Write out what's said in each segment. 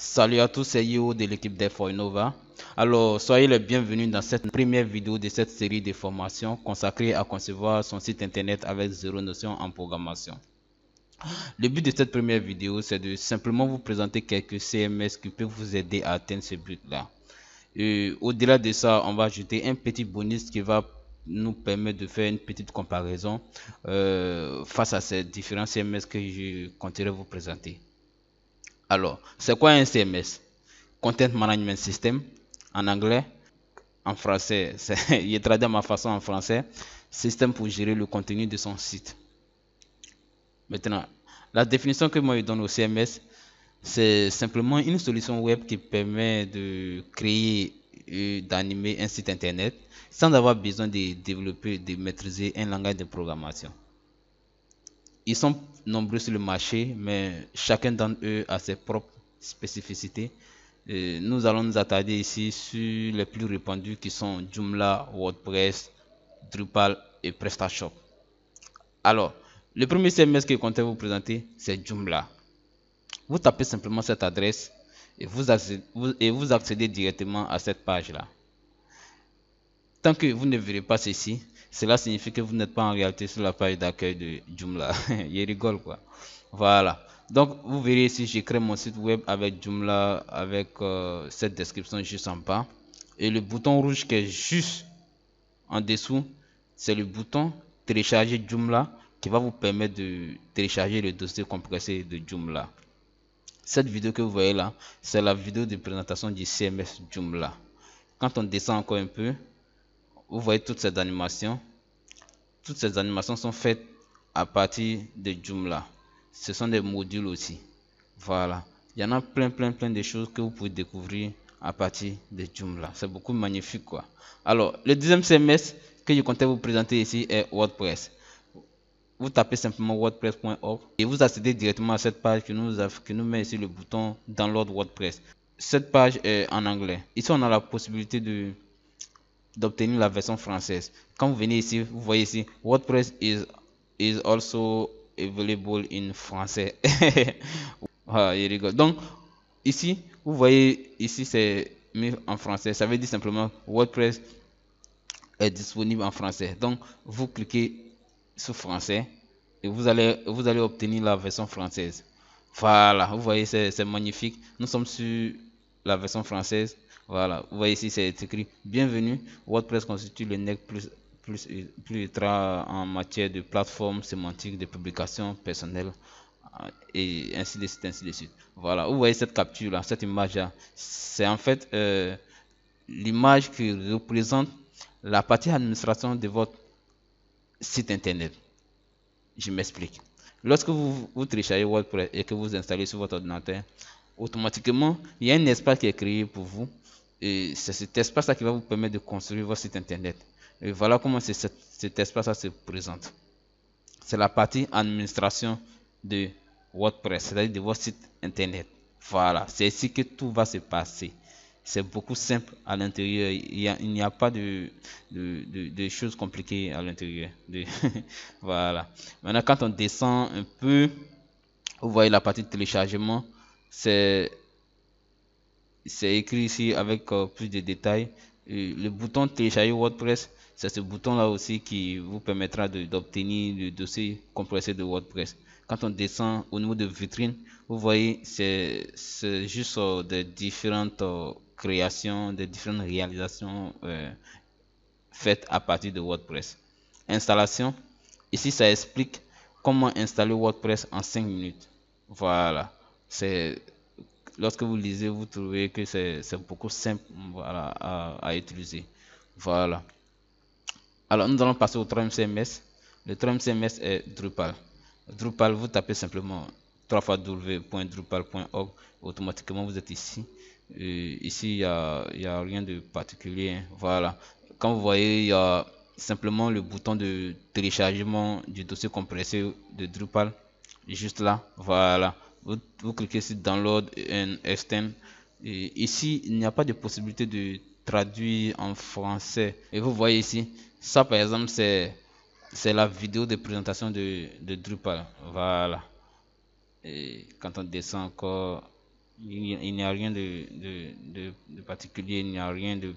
Salut à tous, c'est Yo de l'équipe Dev4Innova. Alors, soyez les bienvenus dans cette première vidéo de cette série de formations consacrée à concevoir son site internet avec zéro notion en programmation. Le but de cette première vidéo, c'est de simplement vous présenter quelques CMS qui peuvent vous aider à atteindre ce but-là. Au-delà de ça, on va ajouter un petit bonus qui va nous permettre de faire une petite comparaison face à ces différents CMS que je compterai vous présenter. Alors, c'est quoi un CMS? Content Management System en anglais, en français, il est traduit à ma façon en français, système pour gérer le contenu de son site. Maintenant, la définition que moi je donne au CMS, c'est simplement une solution web qui permet de créer et d'animer un site internet sans avoir besoin de développer, de maîtriser un langage de programmation. Ils sont nombreux sur le marché, mais chacun d'entre eux a ses propres spécificités. Nous allons nous attarder ici sur les plus répandus qui sont Joomla, WordPress, Drupal et PrestaShop. Alors, le premier CMS que je comptais vous présenter, c'est Joomla. Vous tapez simplement cette adresse et vous accédez directement à cette page-là. Tant que vous ne verrez pas ceci, cela signifie que vous n'êtes pas en réalité sur la page d'accueil de Joomla. Il rigole quoi. Voilà. Donc vous verrez ici, j'ai créé mon site web avec Joomla, avec cette description juste en bas. Et le bouton rouge qui est juste en dessous, c'est le bouton télécharger Joomla qui va vous permettre de télécharger le dossier compressé de Joomla. Cette vidéo que vous voyez là, c'est la vidéo de présentation du CMS Joomla. Quand on descend encore un peu, vous voyez toutes ces animations. Toutes ces animations sont faites à partir de Joomla. Ce sont des modules aussi. Voilà. Il y en a plein de choses que vous pouvez découvrir à partir de Joomla. C'est beaucoup magnifique quoi. Alors, le deuxième CMS que je comptais vous présenter ici est WordPress. Vous tapez simplement wordpress.org et vous accédez directement à cette page qui nous met ici le bouton Download WordPress. Cette page est en anglais. Ici, on a la possibilité d'obtenir la version française. Quand vous venez ici, vous voyez ici WordPress is also available in français. Ah, il rigole. Donc ici, vous voyez ici c'est mis en français. Ça veut dire simplement WordPress est disponible en français. Donc vous cliquez sur français et vous allez obtenir la version française. Voilà, vous voyez c'est magnifique. Nous sommes sur la version française. Voilà, vous voyez ici c'est écrit bienvenue. WordPress constitue le nec plus ultra en matière de plateforme sémantique de publication personnelle et ainsi de suite, ainsi de suite. Voilà, vous voyez cette capture là, cette image là, c'est en fait l'image qui représente la partie administration de votre site internet. Je m'explique. Lorsque vous téléchargez WordPress et que vous installez sur votre ordinateur, automatiquement, il y a un espace qui est créé pour vous. Et c'est cet espace-là qui va vous permettre de construire votre site internet. Et voilà comment cet espace-là se présente. C'est la partie administration de WordPress, c'est-à-dire de votre site internet. Voilà, c'est ici que tout va se passer. C'est beaucoup simple à l'intérieur. Il n'y a pas de choses compliquées à l'intérieur. Voilà. Maintenant, quand on descend un peu, vous voyez la partie de téléchargement. C'est écrit ici avec plus de détails. Et le bouton télécharger WordPress, c'est ce bouton là aussi qui vous permettra d'obtenir le dossier compressé de WordPress. Quand on descend au niveau de vitrine, vous voyez c'est juste des différentes créations, des différentes réalisations faites à partir de WordPress. Installation, ici ça explique comment installer WordPress en 5 minutes. Voilà, c'est lorsque vous lisez, vous trouvez que c'est beaucoup simple, voilà, à utiliser. Voilà. Alors, nous allons passer au troisième CMS. Le troisième CMS est Drupal. Drupal, vous tapez simplement www.drupal.org. Automatiquement, vous êtes ici. Ici, il n'y a rien de particulier. Hein. Voilà. Quand vous voyez, il y a simplement le bouton de téléchargement du dossier compressé de Drupal. Juste là. Voilà. Vous cliquez sur Download and Extend. Et ici, il n'y a pas de possibilité de traduire en français. Et vous voyez ici, ça par exemple, c'est la vidéo de présentation de Drupal. Voilà. Et quand on descend encore, Il n'y a rien de particulier, il n'y a rien de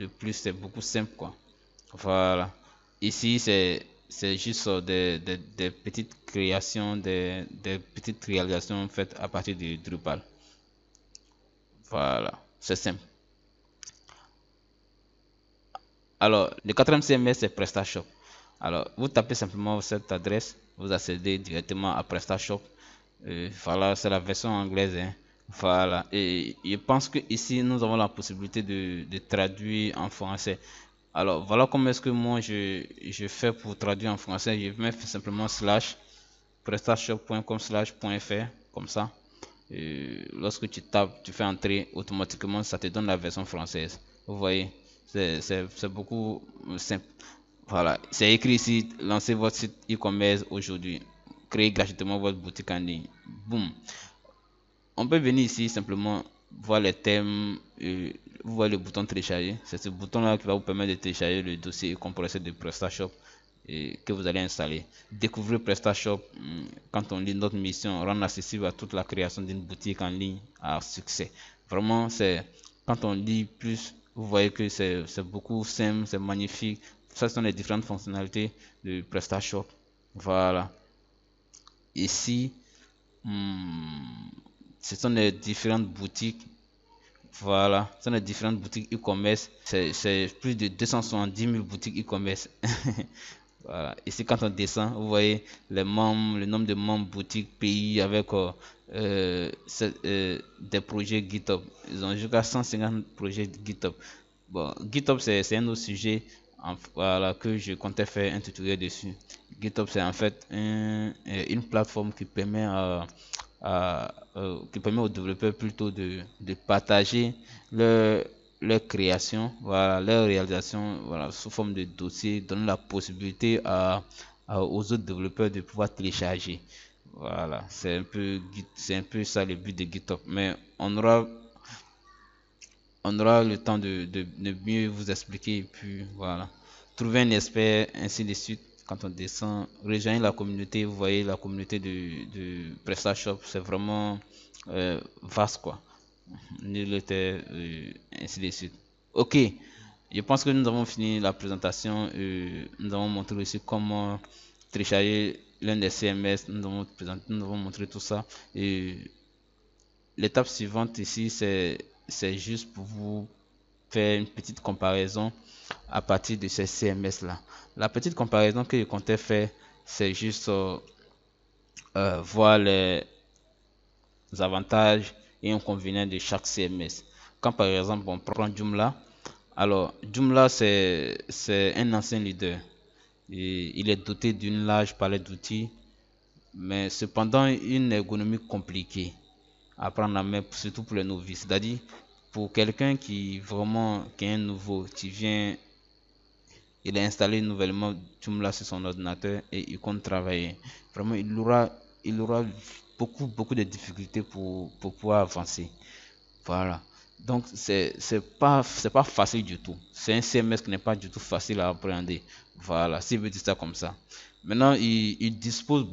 plus, c'est beaucoup simple quoi. Voilà. Ici, c'est juste des petites créations, des petites réalisations faites à partir de Drupal. Voilà, c'est simple. Alors, le quatrième CMS, c'est PrestaShop. Alors, vous tapez simplement cette adresse, vous accédez directement à PrestaShop. Voilà, c'est la version anglaise, hein. Voilà, et je pense que ici nous avons la possibilité de traduire en français. Alors, voilà comment est-ce que moi je fais pour traduire en français. Je mets simplement slash prestashop.com/.fr comme ça. Lorsque tu tapes, tu fais entrer, automatiquement ça te donne la version française. Vous voyez, c'est beaucoup simple. Voilà, c'est écrit ici, lancez votre site e-commerce aujourd'hui. Créez gratuitement votre boutique en ligne. Boum. On peut venir ici simplement voir les thèmes. Vous voyez le bouton télécharger. C'est ce bouton là qui va vous permettre de télécharger le dossier compressé de PrestaShop que vous allez installer. Découvrir PrestaShop. Quand on lit notre mission, rendre accessible à toute la création d'une boutique en ligne à succès. Vraiment, c'est quand on lit plus, vous voyez que c'est beaucoup simple, c'est magnifique. Ça sont les différentes fonctionnalités de PrestaShop. Voilà. Ici, ce sont les différentes boutiques. Voilà, ce sont les différentes boutiques e-commerce. C'est plus de 270 000 boutiques e-commerce. Voilà. Ici, quand on descend, vous voyez les membres, le nombre de membres, boutiques, pays avec des projets GitHub. Ils ont jusqu'à 150 projets GitHub. Bon, GitHub, c'est un autre sujet voilà, que je comptais faire un tutoriel dessus. GitHub, c'est en fait une plateforme qui permet aux développeurs plutôt de partager leur création, voilà, leur réalisation, voilà, sous forme de dossier, donner la possibilité aux autres développeurs de pouvoir télécharger. Voilà, c'est un peu ça le but de GitHub. Mais on aura le temps de mieux vous expliquer et puis voilà. Trouver un expert, ainsi de suite. Quand on descend, rejoindre la communauté, vous voyez la communauté de PrestaShop, c'est vraiment vaste quoi. Newsletter, ainsi de suite. Ok, je pense que nous avons fini la présentation. Nous avons montré aussi comment télécharger l'un des CMS. Nous avons montré tout ça. Et l'étape suivante ici, c'est juste pour vous faire une petite comparaison à partir de ces CMS là. La petite comparaison que je comptais faire, c'est juste voir les avantages et inconvénients de chaque CMS. Quand par exemple on prend Joomla, alors Joomla c'est un ancien leader et il est doté d'une large palette d'outils, mais cependant une ergonomie compliquée à prendre en main, surtout pour les novices. C'est-à-dire pour quelqu'un qui vraiment qui est un nouveau, qui vient, il a installé nouvellement Joomla sur son ordinateur et il compte travailler. Vraiment, il aura beaucoup de difficultés pour pouvoir avancer. Voilà. Donc, c'est pas facile du tout. C'est un CMS qui n'est pas du tout facile à appréhender. Voilà, si je veux dire ça comme ça. Maintenant, il dispose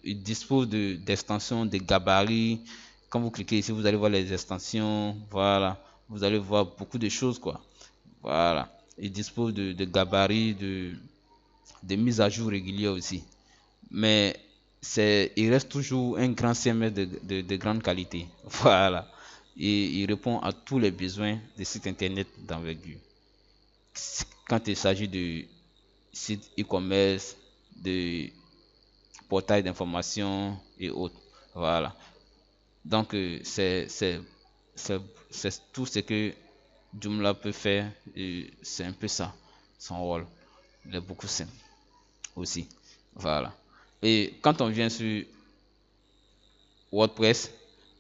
il dispose d'extensions, de gabarits. Quand vous cliquez ici, vous allez voir les extensions. Voilà. Vous allez voir beaucoup de choses, quoi. Voilà. Il dispose de gabarits, de mises à jour régulières aussi. Mais il reste toujours un grand CMS de grande qualité. Voilà. Et il répond à tous les besoins des sites internet d'envergure. Quand il s'agit de sites e-commerce, de portails d'information et autres. Voilà. Donc, c'est tout ce que Joomla peut faire. Et c'est un peu ça, son rôle. Il est beaucoup simple aussi. Voilà. Et quand on vient sur WordPress,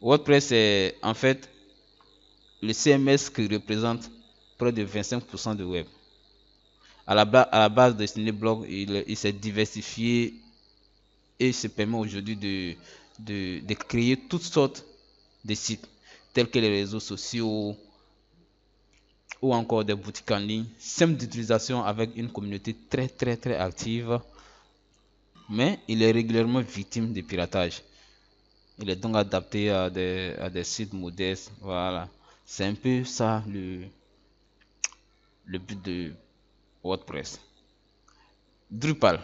WordPress c'est en fait le CMS qui représente près de 25% de web. À la base de Cineblog, il s'est diversifié et se permet aujourd'hui de créer toutes sortes de sites tels que les réseaux sociaux ou encore des boutiques en ligne, simple d'utilisation avec une communauté très active, mais il est régulièrement victime de piratage. Il est donc adapté à des sites modestes. Voilà. C'est un peu ça le but de WordPress. Drupal.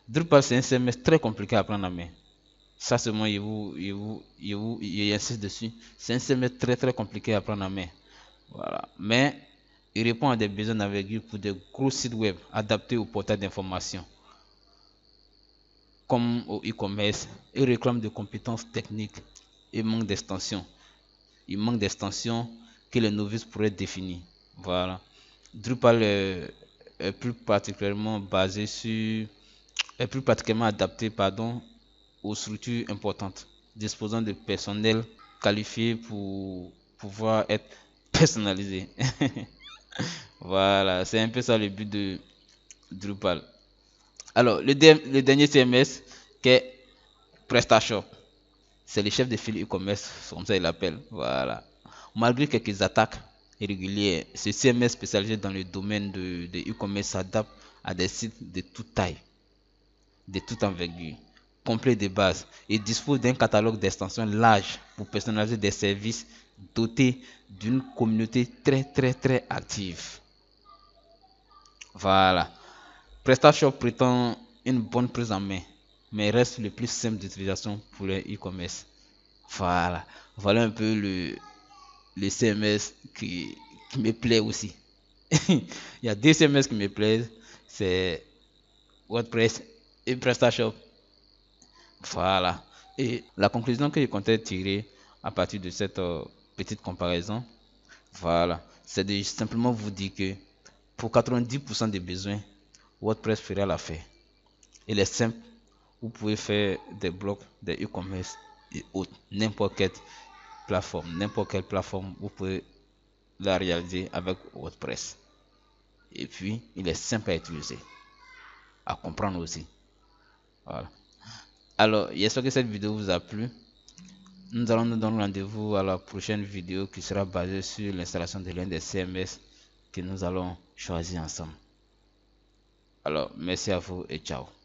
Drupal, c'est un CMS très compliqué à apprendre en main. Ça seulement, il insiste dessus. C'est un CMS très compliqué à apprendre en main. Voilà. Mais il répond à des besoins d'envergure pour des gros sites web adaptés au portail d'information, comme au e-commerce. Il réclame des compétences techniques et manque d'extensions. Il manque d'extensions que les novices pourraient définir. Voilà. Drupal est plus particulièrement adapté, aux structures importantes, disposant de personnel qualifié pour pouvoir être personnalisé. Voilà, c'est un peu ça le but de Drupal. Alors, le dernier CMS qui est PrestaShop. C'est le chef de file e-commerce, comme ça il l'appelle. Voilà. Malgré quelques attaques irrégulières, ce CMS spécialisé dans le domaine de e-commerce s'adapte à des sites de toute taille, de toute envergure, complet de base, et dispose d'un catalogue d'extensions large pour personnaliser des services dotés d'une communauté très active. Voilà. PrestaShop prétend une bonne prise en main, mais reste le plus simple d'utilisation pour les e-commerce. Voilà un peu le CMS qui me plaît aussi. Il y a deux CMS qui me plaisent, c'est WordPress et PrestaShop. Voilà. Et la conclusion que je comptais tirer à partir de cette petite comparaison, voilà, c'est de simplement vous dire que pour 90% des besoins, WordPress fera l'affaire. Il est simple, vous pouvez faire des blogs, des e-commerce et autres, n'importe quelle plateforme, vous pouvez la réaliser avec WordPress. Et puis, il est simple à utiliser, à comprendre aussi. Voilà. Alors, j'espère que cette vidéo vous a plu. Nous allons nous donner rendez-vous à la prochaine vidéo qui sera basée sur l'installation de l'un des CMS que nous allons choisir ensemble. Alors, merci à vous et ciao.